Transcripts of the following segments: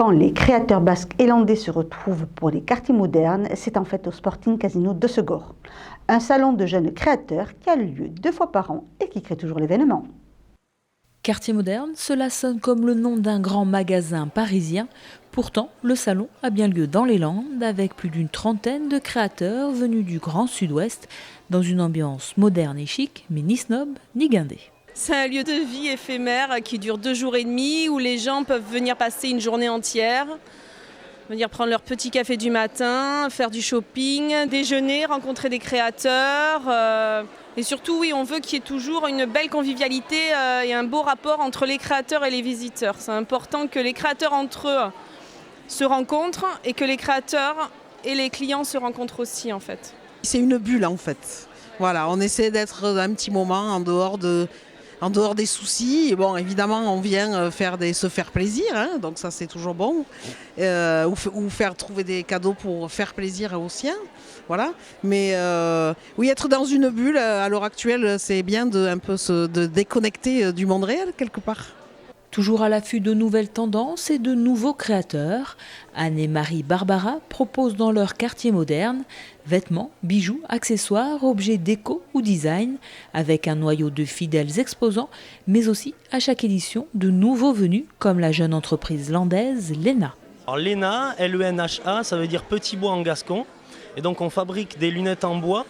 Quand les créateurs basques et landais se retrouvent pour les quartiers modernes, c'est en fait au Sporting Casino de Segor. Un salon de jeunes créateurs qui a lieu 2 fois par an et qui crée toujours l'événement. Quartier moderne, cela sonne comme le nom d'un grand magasin parisien. Pourtant, le salon a bien lieu dans les Landes avec plus d'une trentaine de créateurs venus du Grand Sud-Ouest dans une ambiance moderne et chic, mais ni snob ni guindé. C'est un lieu de vie éphémère qui dure 2 jours et demi où les gens peuvent venir passer une journée entière, venir prendre leur petit café du matin, faire du shopping, déjeuner, rencontrer des créateurs. Et surtout, oui, on veut qu'il y ait toujours une belle convivialité et un beau rapport entre les créateurs et les visiteurs. C'est important que les créateurs entre eux se rencontrent et que les créateurs et les clients se rencontrent aussi en fait. C'est une bulle en fait. Voilà, on essaie d'être un petit moment en dehors des soucis. Et bon, évidemment, on vient se faire plaisir, hein, donc ça c'est toujours bon. Ou faire trouver des cadeaux pour faire plaisir aux siens. Voilà. Mais oui, être dans une bulle à l'heure actuelle, c'est bien de déconnecter du monde réel quelque part. Toujours à l'affût de nouvelles tendances et de nouveaux créateurs, Anne et Marie Barbara proposent dans leur quartier moderne vêtements, bijoux, accessoires, objets déco ou design, avec un noyau de fidèles exposants, mais aussi à chaque édition de nouveaux venus, comme la jeune entreprise landaise Lena. Alors Lena, L-E-N-H-A, ça veut dire petit bois en gascon. Et donc on fabrique des lunettes en bois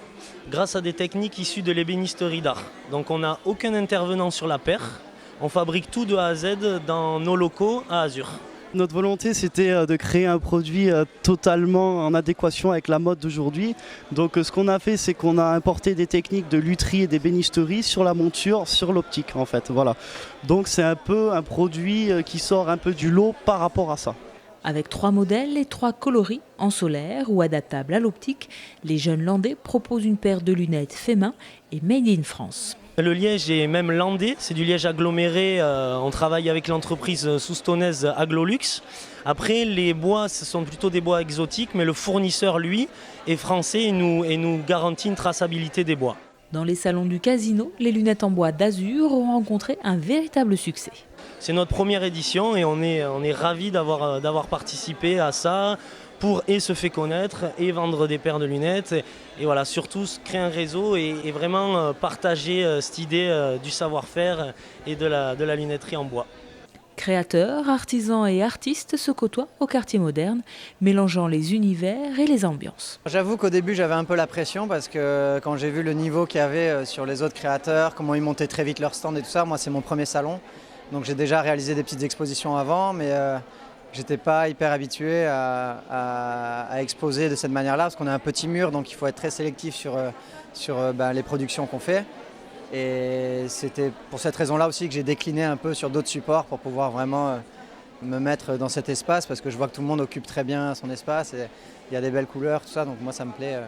grâce à des techniques issues de l'ébénisterie d'art. Donc on n'a aucun intervenant sur la paire. On fabrique tout de A à Z dans nos locaux à Azur. Notre volonté, c'était de créer un produit totalement en adéquation avec la mode d'aujourd'hui. Donc ce qu'on a fait, c'est qu'on a importé des techniques de lutherie et d'ébénisterie sur la monture, sur l'optique en fait. Voilà. Donc c'est un peu un produit qui sort un peu du lot par rapport à ça. Avec 3 modèles et 3 coloris en solaire ou adaptables à l'optique, les jeunes landais proposent une paire de lunettes fait main et made in France. Le liège est même landais, c'est du liège aggloméré, on travaille avec l'entreprise soustanaise Aglolux. Après les bois, ce sont plutôt des bois exotiques, mais le fournisseur lui est français et nous garantit une traçabilité des bois. Dans les salons du casino, les lunettes en bois d'Azur ont rencontré un véritable succès. C'est notre première édition et on est ravis d'avoir participé à ça pour se faire connaître et vendre des paires de lunettes. Et voilà, surtout créer un réseau et vraiment partager cette idée du savoir-faire et de la lunetterie en bois. Créateurs, artisans et artistes se côtoient au quartier moderne, mélangeant les univers et les ambiances. J'avoue qu'au début j'avais un peu la pression parce que quand j'ai vu le niveau qu'il y avait sur les autres créateurs, comment ils montaient très vite leur stand et tout ça, moi c'est mon premier salon. Donc j'ai déjà réalisé des petites expositions avant, mais j'étais pas hyper habitué à exposer de cette manière-là parce qu'on a un petit mur, donc il faut être très sélectif sur les productions qu'on fait. Et c'était pour cette raison-là aussi que j'ai décliné un peu sur d'autres supports pour pouvoir vraiment me mettre dans cet espace parce que je vois que tout le monde occupe très bien son espace et il y a des belles couleurs, tout ça, donc moi ça me plaît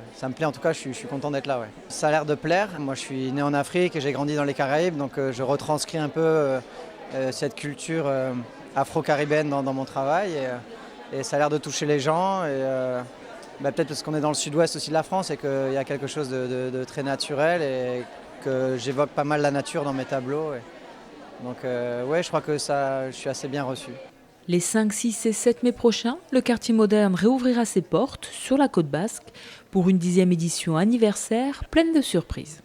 en tout cas, je suis content d'être là. Ouais. Ça a l'air de plaire, moi je suis né en Afrique et j'ai grandi dans les Caraïbes, donc je retranscris un peu cette culture afro-caribéenne dans mon travail et ça a l'air de toucher les gens et peut-être parce qu'on est dans le sud-ouest aussi de la France et qu'il y a quelque chose de très naturel et que j'évoque pas mal la nature dans mes tableaux. Donc ouais, je crois que je suis assez bien reçu. Les 5, 6 et 7 mai prochains, le quartier moderne réouvrira ses portes sur la côte basque pour une 10e édition anniversaire pleine de surprises.